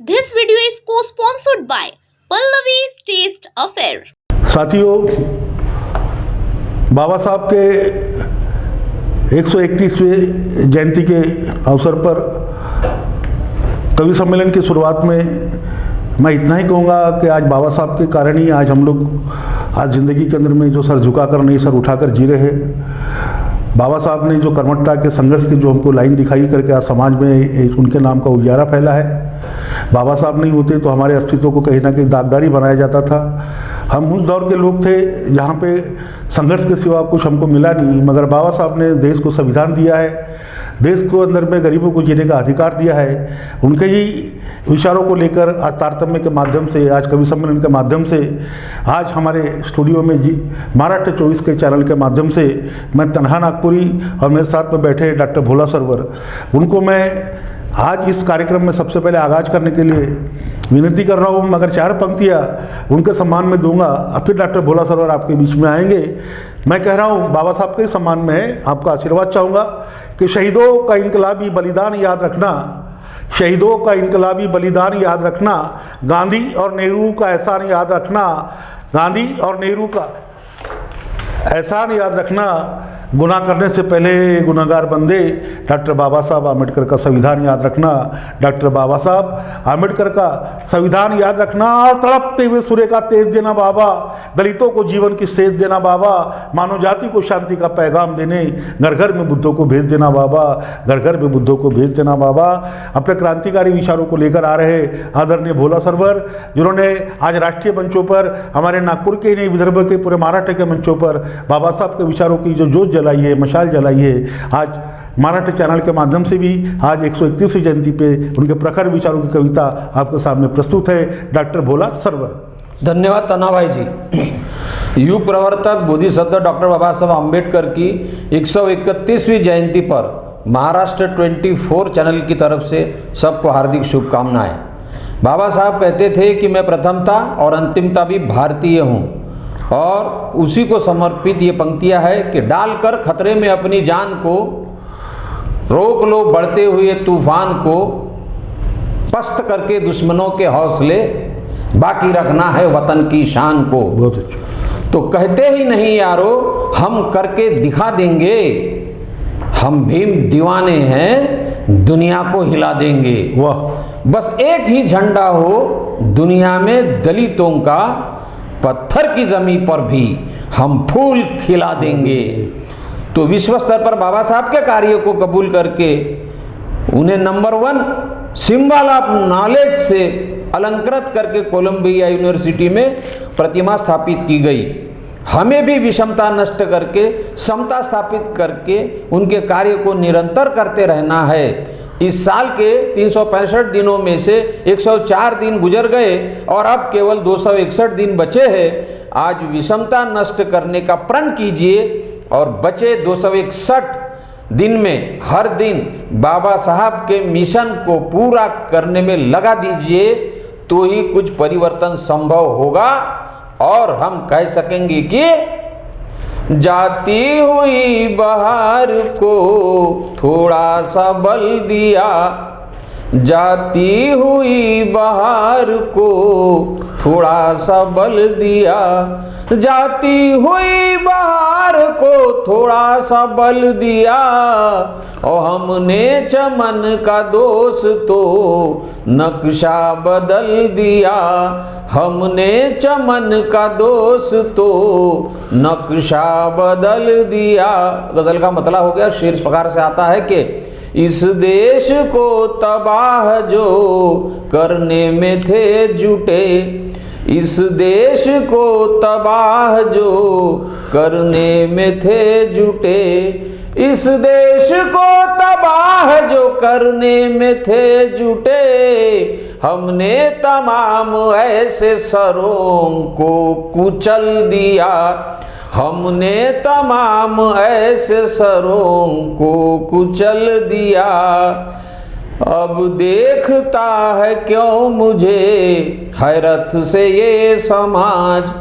This video is co-sponsored by Pallavi's Taste Affair. साथियों, बाबा साहब के 131वें जयंती के अवसर पर कवि सम्मेलन की शुरुआत में मैं इतना ही कहूँगा कि आज बाबा साहब के कारण ही आज हम लोग आज ज़िंदगी के अंदर में जो सर झुकाकर नहीं सर उठाकर जी रहे हैं। बाबा साहब ने जो कर्मठता के संघर्ष की जो हमको लाइन दिखाई करके आज समाज में उनके नाम का उजियारा फैला है। बाबा साहब नहीं होते तो हमारे अस्तित्व को कहीं ना कहीं दागदारी बनाया जाता था। हम उस दौर के लोग थे जहाँ पे संघर्ष के सिवा कुछ हमको मिला नहीं, मगर बाबा साहब ने देश को संविधान दिया है, देश को अंदर में गरीबों को जीने का अधिकार दिया है। उनके ही विचारों को लेकर आज तारतम्य के माध्यम से, आज कवि सम्मेलन के माध्यम से, आज हमारे स्टूडियो में महाराष्ट्र 24 के चैनल के माध्यम से मैं तनहा नागपुरी और मेरे साथ में बैठे डॉक्टर भोला सरवर, उनको मैं आज इस कार्यक्रम में सबसे पहले आगाज करने के लिए विनती कर रहा हूँ। मगर 4 पंक्तियाँ उनके सम्मान में दूंगा, अब फिर डॉक्टर भोला सरवर आपके बीच में आएंगे। मैं कह रहा हूँ बाबा साहब के सम्मान में आपका आशीर्वाद चाहूँगा कि शहीदों का इनकलाबी बलिदान याद रखना, शहीदों का इनकलाबी बलिदान याद रखना, गांधी और नेहरू का एहसान याद रखना, गांधी और नेहरू का एहसान याद रखना, गुनाह करने से पहले गुनाहगार बंदे, डॉक्टर बाबा साहब आम्बेडकर का संविधान याद रखना, डॉक्टर बाबा साहब आम्बेडकर का संविधान याद रखना। और तड़पते हुए सूर्य का तेज देना बाबा, दलितों को जीवन की सेज देना बाबा, मानव जाति को शांति का पैगाम देने, घर घर में बुद्धों को भेज देना बाबा, घर घर में बुद्धों को भेज देना बाबा। अपने क्रांतिकारी विचारों को लेकर आ रहे आदरणीय भोला सरवर, जिन्होंने आज राष्ट्रीय मंचों पर, हमारे नागपुर के ही नहीं विदर्भ के पूरे महाराष्ट्र के मंचों पर बाबा साहब के विचारों की जो जोत जलाई है, मशाल जलाई है। आज महाराष्ट्र चैनल के माध्यम से भी आज 131वीं जयंती पे उनके प्रखर विचारों की कविता आपके सामने प्रस्तुत है। डॉक्टर भोला सरवर। धन्यवाद तन्हा भाई जी। युग प्रवर्तक बोधिसत्व डॉक्टर बाबा साहब आम्बेडकर की 131वीं जयंती पर महाराष्ट्र 24 चैनल की तरफ से सबको हार्दिक शुभकामनाएं। बाबा साहब कहते थे कि मैं प्रथमता और अंतिमता भी भारतीय हूँ, और उसी को समर्पित ये पंक्तियाँ है कि डालकर खतरे में अपनी जान को, रोक लो बढ़ते हुए तूफान को, पस्त करके दुश्मनों के हौसले, बाकी रखना है वतन की शान को। बहुत अच्छा। तो कहते ही नहीं यारो, हम करके दिखा देंगे, हम भीम दीवाने हैं, दुनिया को हिला देंगे। वाह। बस एक ही झंडा हो दुनिया में दलितों का, पत्थर की जमीन पर भी हम फूल खिला देंगे। तो विश्व स्तर पर बाबा साहब के कार्य को कबूल करके उन्हें नंबर 1 सिंबल ऑफ नॉलेज से अलंकृत करके कोलंबिया यूनिवर्सिटी में प्रतिमा स्थापित की गई। हमें भी विषमता नष्ट करके समता स्थापित करके उनके कार्य को निरंतर करते रहना है। इस साल के 365 दिनों में से 104 दिन गुजर गए और अब केवल 261 दिन बचे हैं। आज विषमता नष्ट करने का प्रण कीजिए और बचे 261 दिन में हर दिन बाबा साहब के मिशन को पूरा करने में लगा दीजिए, तो ही कुछ परिवर्तन संभव होगा और हम कह सकेंगे कि जाती हुई बहार को थोड़ा सा बल दिया, जाती हुई बहार को थोड़ा सा बल दिया, जाती हुई बहार को थोड़ा सा बल दिया, और हमने चमन का दोष तो नक्शा बदल दिया, हमने चमन का दोष तो नक्शा बदल दिया। गजल का मतलब हो गया, शेर इस प्रकार से आता है कि इस देश को तबाह जो करने में थे जुटे, इस देश को तबाह जो करने में थे जुटे, इस देश को तबाह जो करने में थे जुटे, हमने तमाम ऐसे सरों को कुचल दिया, हमने तमाम ऐसे सरों को कुचल दिया। अब देखता है क्यों मुझे हैरत से ये समाज,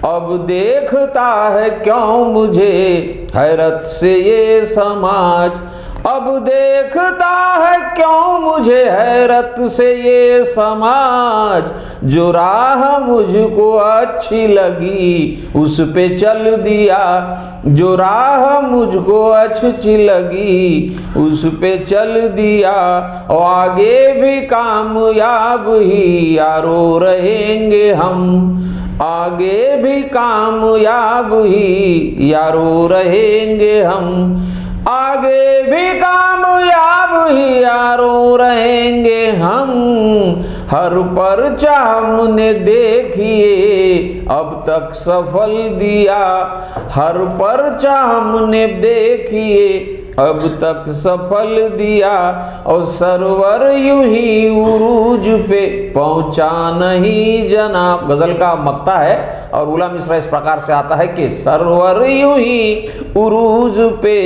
अब देखता है क्यों मुझे हैरत से ये समाज, अब देखता है क्यों मुझे हैरत से ये समाज, जो राह मुझको अच्छी लगी उस पे चल दिया, जो राह मुझको अच्छी लगी उस पे चल दिया। और आगे भी कामयाब ही यारो रहेंगे हम, आगे भी कामयाब ही यारो रहेंगे हम, आगे भी कामयाब ही यारो रहेंगे हम। हर पर्चा हमने देखिए अब तक सफल दिया, हर पर्चा हमने देखिए अब तक सफल दिया। और सरवर यूं ही उरूज पे पहुंचा नहीं जनाब। गजल का मक्ता है और उला मिश्रा इस प्रकार से आता है कि सरवर यूं ही उरूज पे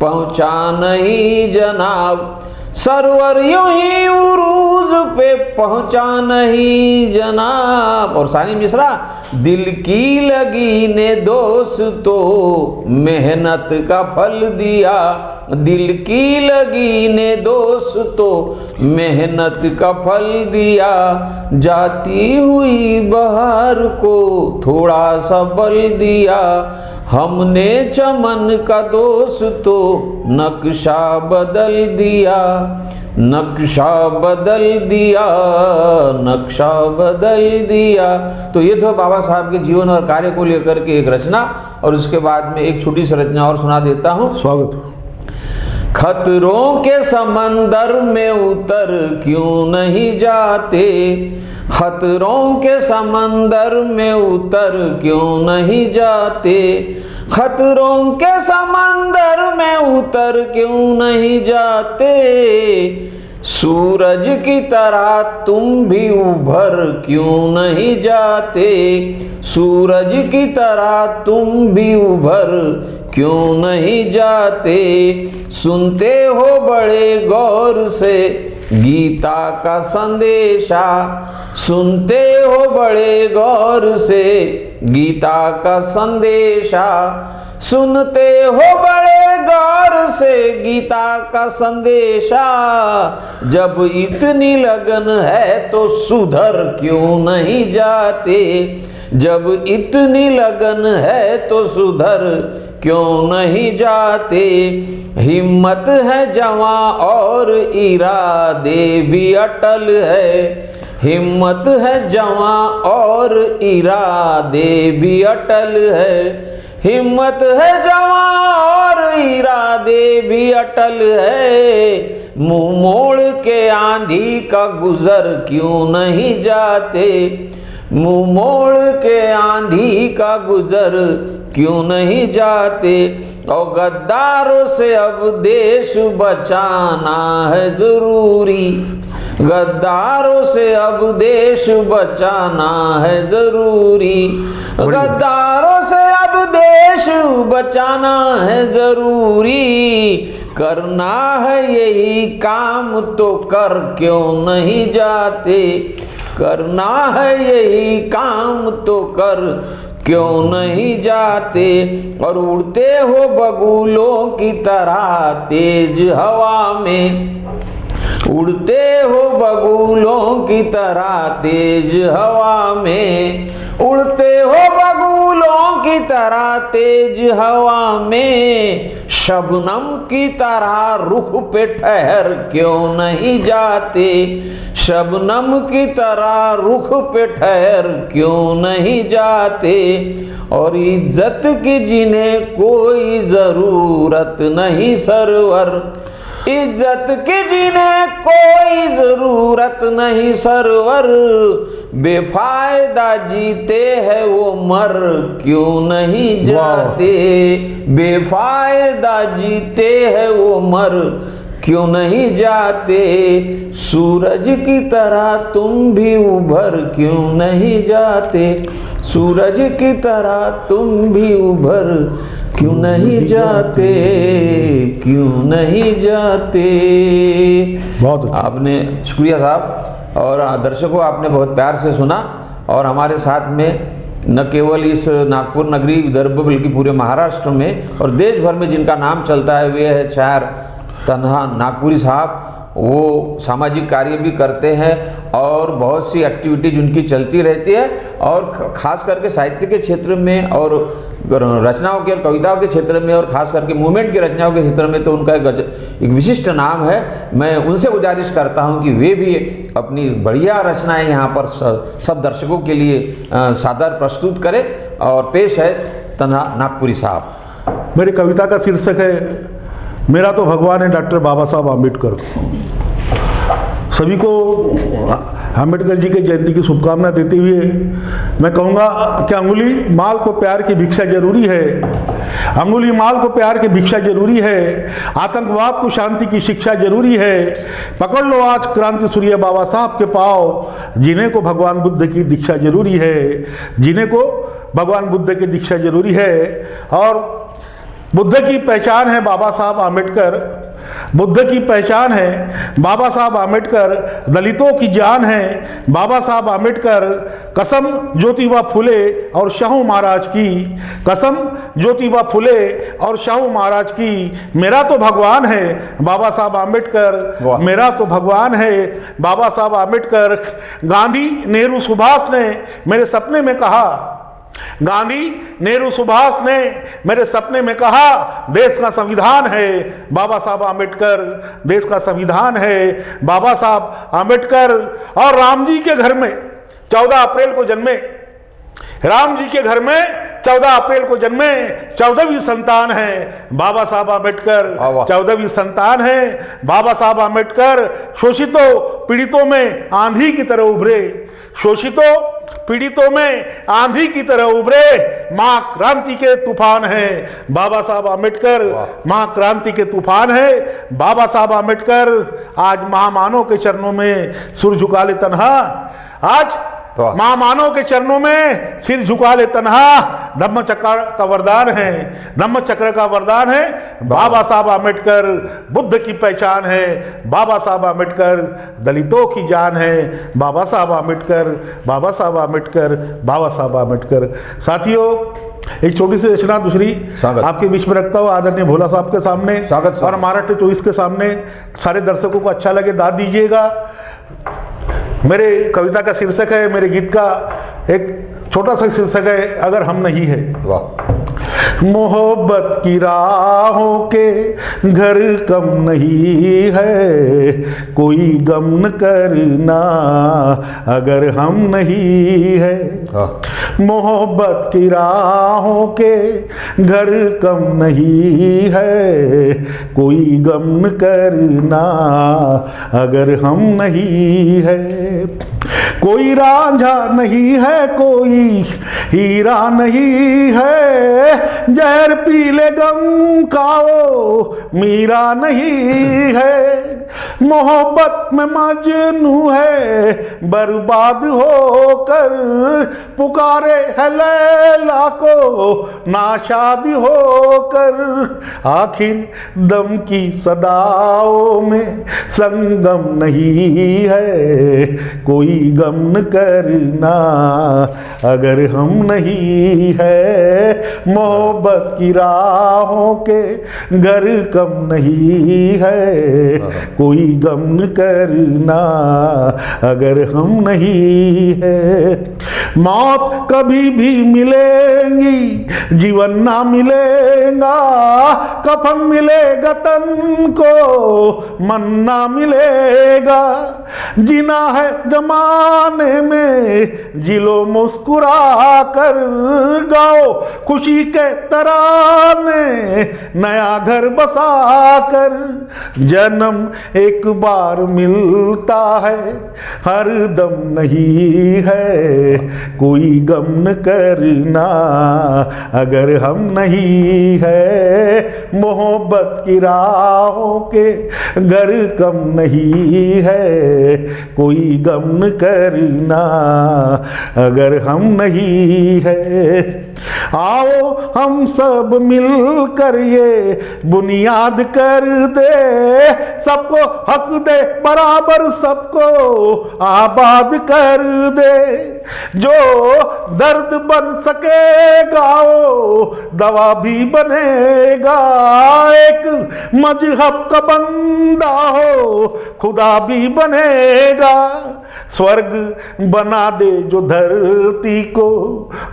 पहुंचा नहीं जनाब, सरवर यूं ही उरूज पे पहुंचा नहीं जनाब। और सानी मिश्रा, दिल की लगी ने दोस्तों मेहनत का फल दिया, दिल की लगी ने दोस्तों मेहनत का फल दिया। जाती हुई बहार को थोड़ा सा बल दिया, हमने चमन का दोस्तों नक्शा बदल दिया, नक्शा बदल दिया, नक्शा बदल दिया। तो ये तो बाबा साहब के जीवन और कार्य को लेकर के एक रचना, और उसके बाद में एक छोटी सी रचना और सुना देता हूँ। स्वागत। खतरों के समंदर में उतर क्यों नहीं जाते, खतरों के समंदर में उतर क्यों नहीं जाते, खतरों के समंदर में उतर क्यों नहीं जाते। सूरज की तरह तुम भी उभर क्यों नहीं जाते, सूरज की तरह तुम भी उभर क्यों नहीं जाते। सुनते हो बड़े गौर से गीता का संदेशा, सुनते हो बड़े गौर से गीता का संदेशा, सुनते हो बड़े गौर से गीता का संदेशा। जब इतनी लगन है तो सुधर क्यों नहीं जाते, जब इतनी लगन है तो सुधर क्यों नहीं जाते। हिम्मत है जवां और इरादे भी अटल है, हिम्मत है जवां और इरादे भी अटल है, हिम्मत है जवां और इरादे भी अटल है। मुंह मोड़ के आंधी का गुजर क्यों नहीं जाते, मुंह मोड़ के आंधी का गुजर क्यों नहीं जाते। और गद्दारों से अब देश बचाना है जरूरी, गद्दारों से अब देश बचाना है जरूरी, गद्दारों से अब देश बचाना है जरूरी। करना है यही काम तो कर क्यों नहीं जाते, करना है यही काम तो कर क्यों नहीं जाते। और उड़ते हो बगुलों की तरह तेज हवा में, उड़ते हो बगुलों की तरह तेज हवा में, उड़ते हो बगुलों की तरह तेज हवा में। शबनम की तरह रुख पे ठहर क्यों नहीं जाते, शबनम की तरह रुख पे ठहर क्यों नहीं जाते। और इज्जत की जिन्हें कोई जरूरत नहीं सरवर, इज्जत की जिन्हें कोई जरूरत नहीं सरवर। बेफायदा जीते हैं वो मर क्यों नहीं जाते, बेफायदा जीते हैं वो मर क्यों नहीं जाते। सूरज की तरह तुम भी उभर क्यों नहीं जाते, सूरज की तरह तुम भी उभर क्यों नहीं जाते, क्यों नहीं जाते। बहुत अच्छा। आपने शुक्रिया साहब, और दर्शकों आपने बहुत प्यार से सुना। और हमारे साथ में न केवल इस नागपुर नगरी विदर्भ बल्कि पूरे महाराष्ट्र में और देश भर में जिनका नाम चलता है वे है शायर तन्हा नागपुरी साहब वो सामाजिक कार्य भी करते हैं और बहुत सी एक्टिविटीज उनकी चलती रहती है, और ख़ास करके साहित्य के क्षेत्र में और रचनाओं के और कविताओं के क्षेत्र में और ख़ास करके मूवमेंट की रचनाओं के क्षेत्र में तो उनका एक विशिष्ट नाम है। मैं उनसे गुजारिश करता हूं कि वे भी अपनी बढ़िया रचनाएं यहाँ पर सब दर्शकों के लिए सादर प्रस्तुत करें। और पेश है तन्हा नागपुरी साहब। मेरी कविता का शीर्षक है मेरा तो भगवान है डॉक्टर बाबा साहब आम्बेडकर। सभी को आम्बेडकर जी के जयंती की शुभकामना देते हुए मैं कहूँगा कि अंगुली माल को प्यार की भिक्षा जरूरी है, अंगुली माल को प्यार की भिक्षा जरूरी है, आतंकवाद को शांति की शिक्षा जरूरी है। पकड़ लो आज क्रांति सूर्य बाबा साहब के पाँव, जीने को भगवान बुद्ध की दीक्षा जरूरी है, जीने को भगवान बुद्ध की दीक्षा जरूरी है। और बुद्ध की पहचान है बाबा साहब आम्बेडकर, बुद्ध की पहचान है बाबा साहब आम्बेडकर, दलितों की जान है बाबा साहब आम्बेडकर। कसम ज्योतिबा फुले और शाहू महाराज की, कसम ज्योतिबा फुले और शाहू महाराज की, मेरा तो भगवान है बाबा साहब आम्बेडकर, मेरा तो भगवान है बाबा साहब आम्बेडकर। गांधी नेहरू सुभाष ने मेरे सपने में कहा, गांधी नेहरू सुभाष ने मेरे सपने में कहा, देश का संविधान है बाबा साहब आम्बेडकर, देश का संविधान है बाबा साहब आम्बेडकर। और राम जी के घर में 14 अप्रैल को जन्मे, राम जी के घर में 14 अप्रैल को जन्मे 14वीं संतान है बाबा साहब आम्बेडकर, 14वीं संतान है बाबा साहब आम्बेडकर। शोषितों पीड़ितों में आंधी की तरह उभरे, शोषितों पीड़ितों में आंधी की तरह उभरे, मां क्रांति के तूफान है बाबा साहब आम्बेडकर, मां क्रांति के तूफान है बाबा साहब आम्बेडकर। आज महामानव के चरणों में सिर झुका ले तन्हा, आज महामानव के चरणों में सिर झुका ले तन्हा, धम्म चक्र का वरदान है, धम्म चक्र का वरदान है बाबा साहब आम्बेडकर। बुद्ध की पहचान है बाबा साहब आम्बेडकर, दलितों की जान है बाबा साहब आम्बेडकर, बाबा साहब आम्बेडकर, बाबा साहब आम्बेडकर। साथियों, एक छोटी सी रचना दूसरी आपके बीच में रखता हूँ, आदरणीय भोला साहब के सामने और महाराष्ट्र 24 के सामने। सारे दर्शकों को अच्छा लगे दाद दीजिएगा। मेरे कविता का शीर्षक है, मेरे गीत का एक छोटा सा शीर्षक है, अगर हम नहीं है। मोहब्बत की राहों के घर कम नहीं है, कोई गम न करना अगर हम नहीं है। मोहब्बत की राहों के घर कम नहीं है, कोई गम न करना अगर हम नहीं है। कोई रांझा नहीं है, कोई हीरा नहीं है, जहर पीले गम खाओ मीरा नहीं है। मोहब्बत में मजनू है बर्बाद होकर, पुकारे है लैला को नाशाद होकर। आखिर दम की सदाओं में संगम नहीं है, कोई गम न करना अगर हम नहीं है। मोहब्बत की राहों के घर कम नहीं है, कोई गम न करना अगर हम नहीं है। मौत कभी भी मिलेंगी, जीवन ना मिलेगा, कफन मिलेगा तन को मन ना मिलेगा। जीना है जमाने में जिलो मुस्कुरा कर, गाओ खुशी के तराने नया घर बसा कर। जन्म एक बार मिलता है हर दम नहीं है, कोई गम न करना अगर हम नहीं है। मोहब्बत की राहों के घर कम नहीं है, कोई गम न करना अगर हम नहीं है। आओ हम सब मिलकर ये बुनियाद कर दे, सबको हक दे बराबर सबको आबाद कर दे, जो दर्द बन सकेगा वो दवा भी बनेगा, एक मजहब का बंदा हो खुदा भी बनेगा, स्वर्ग बना दे जो धरती को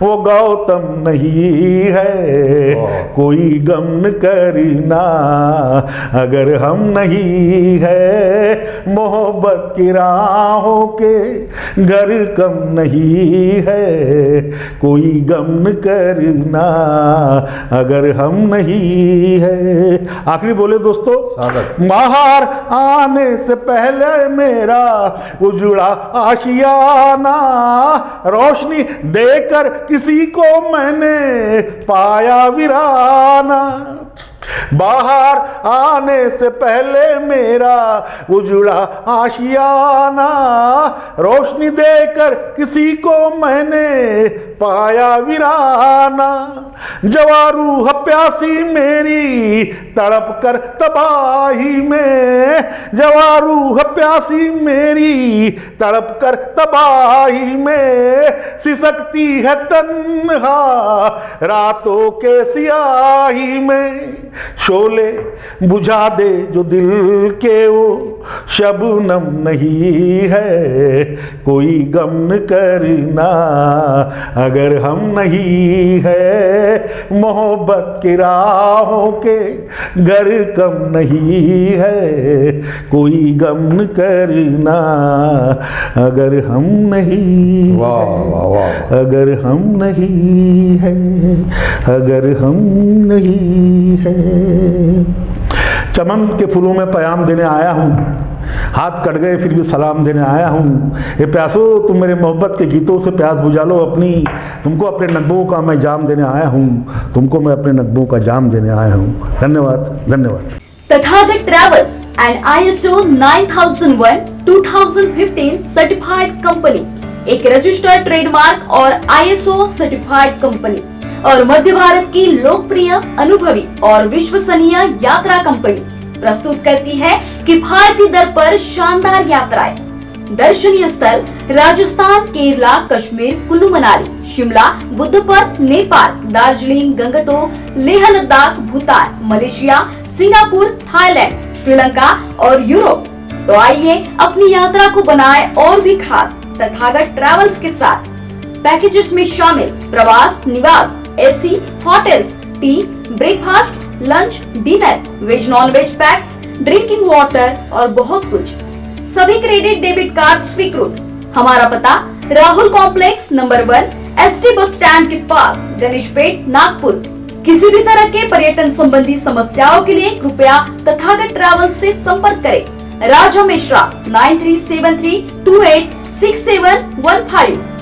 वो गौतम नहीं है, कोई गम न करना अगर हम नहीं है, मोहब्बत की राहों के घर कम नहीं है, कोई गम न करना अगर हम नहीं है। आखिरी बोले दोस्तों, बाहर आने से पहले मेरा उजड़ा आशियाना, रोशनी देकर किसी को मैंने पाया वीराना, बाहर आने से पहले मेरा उजड़ा आशियाना, रोशनी देकर किसी को मैंने पाया वीराना, जवा रूह प्यासी मेरी तड़प कर तबाही में, जवा रूह प्यासी मेरी तड़प कर तबाही में, सिसकती है तन्हा रातों के सियाही में, शोले बुझा दे जो दिल के वो शबनम नहीं है, कोई गम न करना अगर हम नहीं है, मोहब्बत की राहों के घर कम नहीं है, कोई गम न करना अगर हम नहीं, अगर हम नहीं है, अगर हम नहीं है। चमन के फूलों में प्याम देने आया हूँ, हाथ कट गए फिर भी सलाम देने आया हूँ, ये प्यासो तुम मेरे मोहब्बत के गीतों से प्यास बुझा लो अपनी, तुमको अपने नगमों का मैं जाम देने आया हूँ, तुमको मैं अपने नगमों का जाम देने आया हूँ। धन्यवाद, धन्यवाद। Tathagat travels and ISO 9001:2015 certified company, एक रजिस्टर्ड ट्रेडमार्क और ISO सर्टिफाइड कंपनी और मध्य भारत की लोकप्रिय, अनुभवी और विश्वसनीय यात्रा कंपनी प्रस्तुत करती है किफायती दर पर शानदार यात्राएं। दर्शनीय स्थल Rajasthan, Kerala, Kashmir, Kullu Manali, Shimla, Buddhapath, Nepal, Darjeeling, Gangtok, Leh Ladakh, Bhutan, Malaysia, Singapore, Thailand, Sri Lanka और यूरोप। तो आइए अपनी यात्रा को बनाएं और भी खास तथागत ट्रैवल्स के साथ। पैकेजेस में शामिल प्रवास, निवास, AC, hotels, tea, breakfast, lunch, dinner, veg non veg packs, drinking water और बहुत कुछ। सभी क्रेडिट डेबिट कार्ड स्वीकृत। हमारा पता Rahul complex number 1 ST bus stand के पास, गणेशपेट, नागपुर। किसी भी तरह के पर्यटन संबंधी समस्याओं के लिए कृपया तथागत ट्रैवल से संपर्क करें। राजा मिश्रा 9373286715।